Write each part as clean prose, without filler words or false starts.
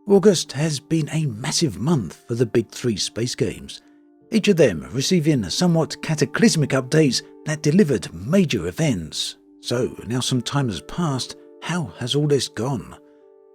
August has been a massive month for the big three space games, each of them receiving somewhat cataclysmic updates that delivered major events. So now some time has passed, how has all this gone?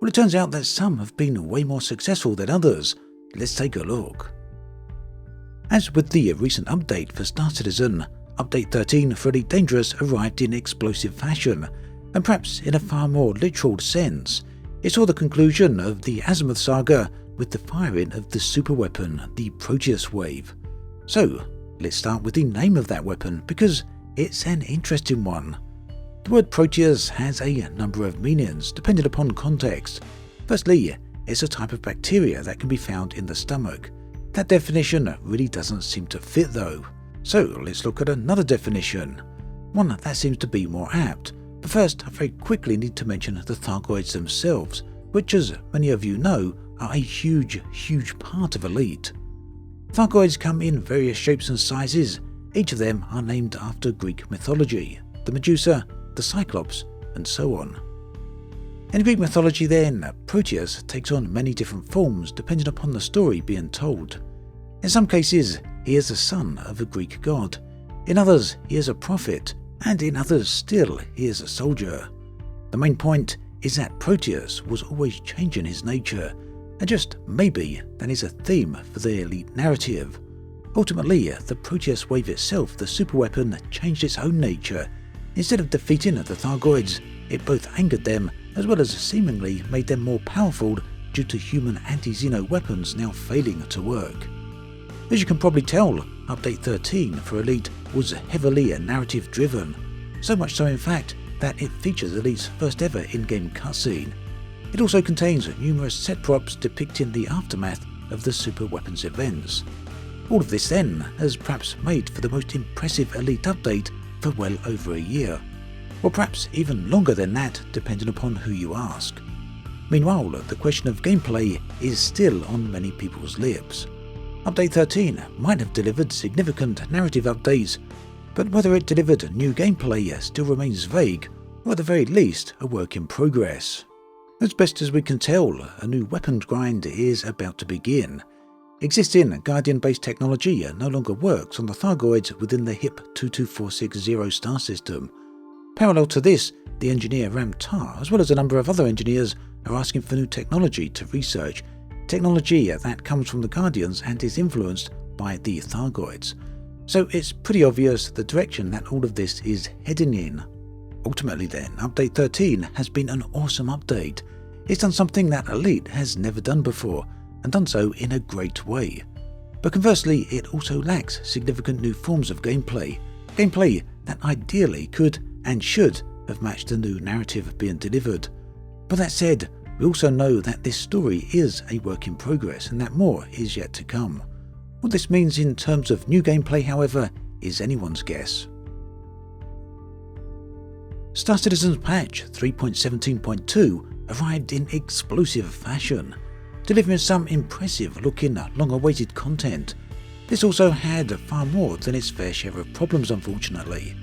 Well, it turns out that some have been way more successful than others. Let's take a look. As with the recent update for Star Citizen, Update 13 for Elite Dangerous arrived in explosive fashion, and perhaps in a far more literal sense. It saw the conclusion of the Azimuth saga with the firing of the superweapon, the Proteus Wave. So, let's start with the name of that weapon, because it's an interesting one. The word Proteus has a number of meanings, depending upon context. Firstly, it's a type of bacteria that can be found in the stomach. That definition really doesn't seem to fit though. So let's look at another definition, one that seems to be more apt. But first, I very quickly need to mention the Thargoids themselves, which, as many of you know, are a huge part of Elite. Thargoids come in various shapes and sizes. Each of them are named after Greek mythology, the Medusa, the Cyclops, and so on. In Greek mythology then, Proteus takes on many different forms depending upon the story being told. In some cases, he is the son of a Greek god. In others, he is a prophet, and in others still, he is a soldier. The main point is that Proteus was always changing his nature, and just maybe that is a theme for the Elite narrative. Ultimately, the Proteus Wave itself, the superweapon, changed its own nature. Instead of defeating the Thargoids, it both angered them as well as seemingly made them more powerful due to human anti-Xeno weapons now failing to work. As you can probably tell, Update 13 for Elite was heavily narrative driven, so much so in fact that it features Elite's first ever in-game cutscene. It also contains numerous set props depicting the aftermath of the super weapons events. All of this then has perhaps made for the most impressive Elite update for well over a year, or perhaps even longer than that depending upon who you ask. Meanwhile, the question of gameplay is still on many people's lips. Update 13 might have delivered significant narrative updates, but whether it delivered new gameplay still remains vague, or at the very least a work in progress. As best as we can tell, a new weapons grind is about to begin. Existing Guardian-based technology no longer works on the Thargoids within the HIP 22460 star system. Parallel to this, the engineer Ram Tar, as well as a number of other engineers, are asking for new technology to research, technology that comes from the Guardians and is influenced by the Thargoids. So it's pretty obvious the direction that all of this is heading in. Ultimately then, Update 13 has been an awesome update. It's done something that Elite has never done before, and done so in a great way. But conversely, it also lacks significant new forms of gameplay that ideally could and should have matched the new narrative being delivered. But that said, we also know that this story is a work in progress and that more is yet to come. What this means in terms of new gameplay, however, is anyone's guess. Star Citizen's patch 3.17.2 arrived in explosive fashion, delivering some impressive looking, long-awaited content. This also had far more than its fair share of problems, unfortunately.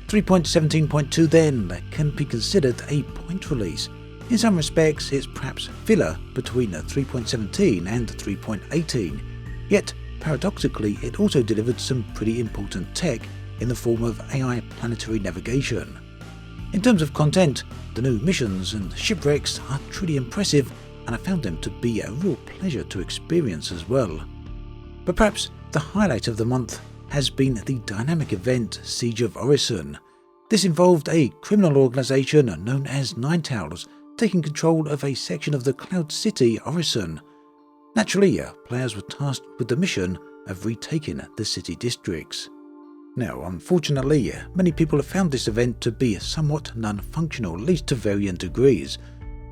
3.17.2 then can be considered a point release. In some respects, it's perhaps filler between 3.17 and 3.18, yet paradoxically it also delivered some pretty important tech in the form of AI planetary navigation. In terms of content, the new missions and shipwrecks are truly impressive, and I found them to be a real pleasure to experience as well. But perhaps the highlight of the month has been the dynamic event Siege of Orison. This involved a criminal organisation known as Nine Towers taking control of a section of the Cloud City Orison. Naturally, players were tasked with the mission of retaking the city districts. Now, unfortunately, many people have found this event to be somewhat non-functional, at least to varying degrees.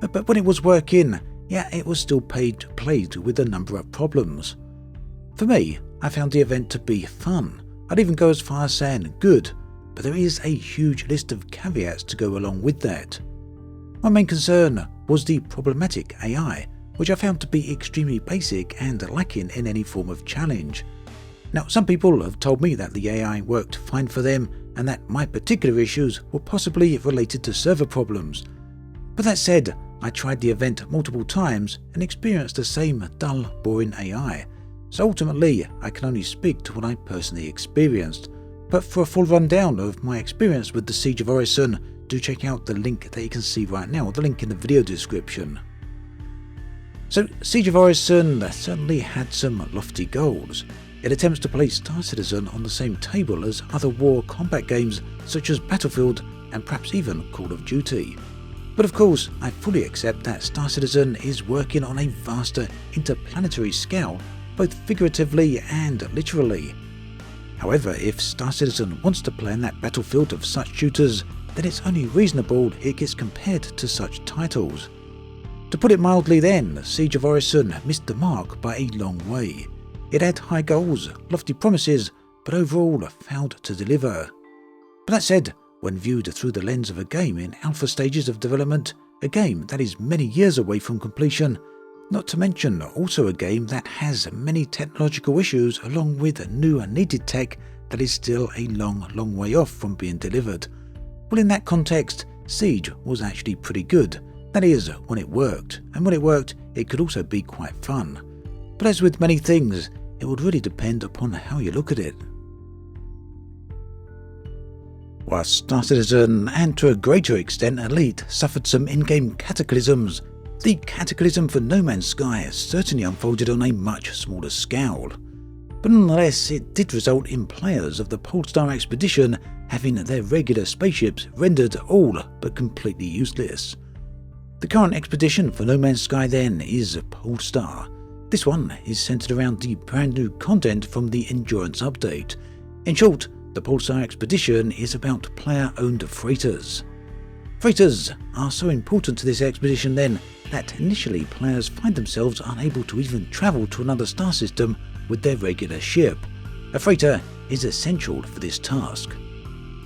But when it was working, it was still plagued with a number of problems. For me, I found the event to be fun. I'd even go as far as saying good, but there is a huge list of caveats to go along with that. My main concern was the problematic AI, which I found to be extremely basic and lacking in any form of challenge. Now, some people have told me that the AI worked fine for them and that my particular issues were possibly related to server problems. But that said, I tried the event multiple times and experienced the same dull, boring AI, so ultimately I can only speak to what I personally experienced. But for a full rundown of my experience with the Siege of Orison, do check out the link that you can see right now, the link in the video description. So Siege of Orison certainly had some lofty goals. It attempts to place Star Citizen on the same table as other war combat games such as Battlefield and perhaps even Call of Duty. But of course, I fully accept that Star Citizen is working on a vaster interplanetary scale, both figuratively and literally. However, if Star Citizen wants to play in that battlefield of such shooters, then it's only reasonable it gets compared to such titles. To put it mildly then, Siege of Orison missed the mark by a long way. It had high goals, lofty promises, but overall failed to deliver. But that said, when viewed through the lens of a game in alpha stages of development, a game that is many years away from completion, not to mention also a game that has many technological issues along with new and needed tech that is still a long way off from being delivered. Well, in that context, Siege was actually pretty good. That is, when it worked, and when it worked, it could also be quite fun. But as with many things, it would really depend upon how you look at it. Whilst Star Citizen, and to a greater extent Elite, suffered some in-game cataclysms, the cataclysm for No Man's Sky certainly unfolded on a much smaller scale. But nonetheless, it did result in players of the Polestar expedition having their regular spaceships rendered all but completely useless. The current expedition for No Man's Sky then is Polestar. This one is centered around the brand new content from the Endurance update. In short, the Polestar expedition is about player-owned freighters. Freighters are so important to this expedition then that initially players find themselves unable to even travel to another star system with their regular ship. A freighter is essential for this task.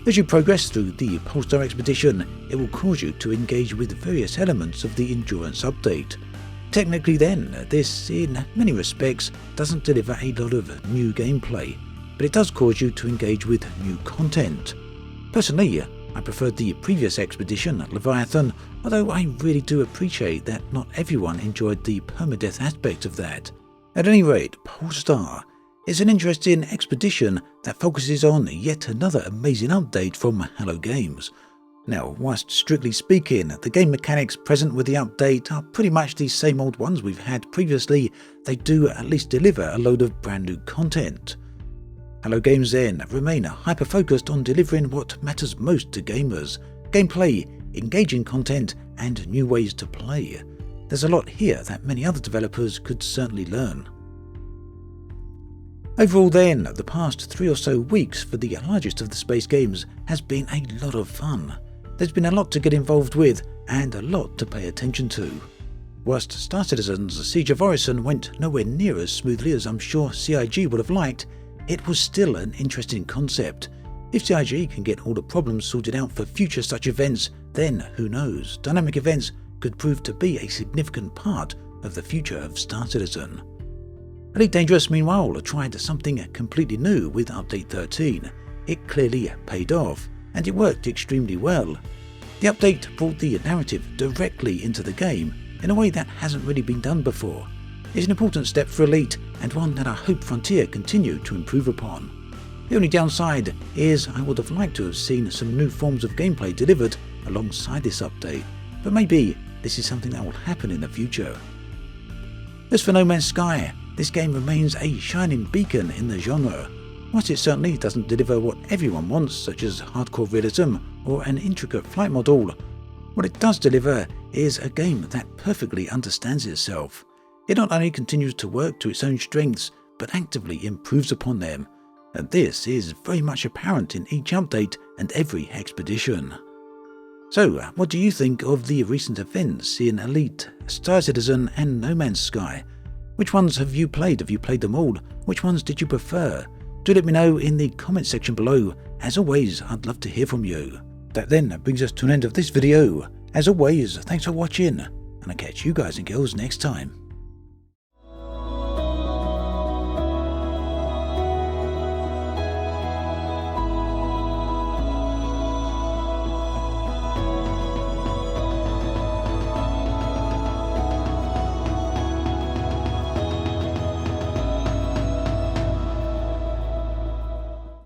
As you progress through the Polestar expedition, it will cause you to engage with various elements of the Endurance update. Technically then, this in many respects doesn't deliver a lot of new gameplay, but it does cause you to engage with new content. Personally, I preferred the previous expedition, Leviathan, although I really do appreciate that not everyone enjoyed the permadeath aspect of that. At any rate, Polestar is an interesting expedition that focuses on yet another amazing update from Hello Games. Now, whilst strictly speaking, the game mechanics present with the update are pretty much the same old ones we've had previously, they do at least deliver a load of brand new content. Hello Games then remain hyper-focused on delivering what matters most to gamers: gameplay, engaging content, and new ways to play. There's a lot here that many other developers could certainly learn. Overall then, the past 3 or so weeks for the largest of the space games has been a lot of fun. There's been a lot to get involved with and a lot to pay attention to. Whilst Star Citizen's Siege of Orison went nowhere near as smoothly as I'm sure CIG would have liked, it was still an interesting concept. If CIG can get all the problems sorted out for future such events, then who knows, dynamic events could prove to be a significant part of the future of Star Citizen. Elite Dangerous meanwhile tried something completely new with Update 13. It clearly paid off, and it worked extremely well. The update brought the narrative directly into the game in a way that hasn't really been done before. It's an important step for Elite, and one that I hope Frontier continue to improve upon. The only downside is I would have liked to have seen some new forms of gameplay delivered alongside this update, but maybe this is something that will happen in the future. As for No Man's Sky, this game remains a shining beacon in the genre. Whilst it certainly doesn't deliver what everyone wants, such as hardcore realism or an intricate flight model, what it does deliver is a game that perfectly understands itself. It not only continues to work to its own strengths, but actively improves upon them, and this is very much apparent in each update and every expedition. So, what do you think of the recent events in Elite, Star Citizen and No Man's Sky? Which ones have you played? Have you played them all? Which ones did you prefer? Do let me know in the comment section below. As always, I'd love to hear from you. That then brings us to an end of this video. As always, thanks for watching, and I'll catch you guys and girls next time.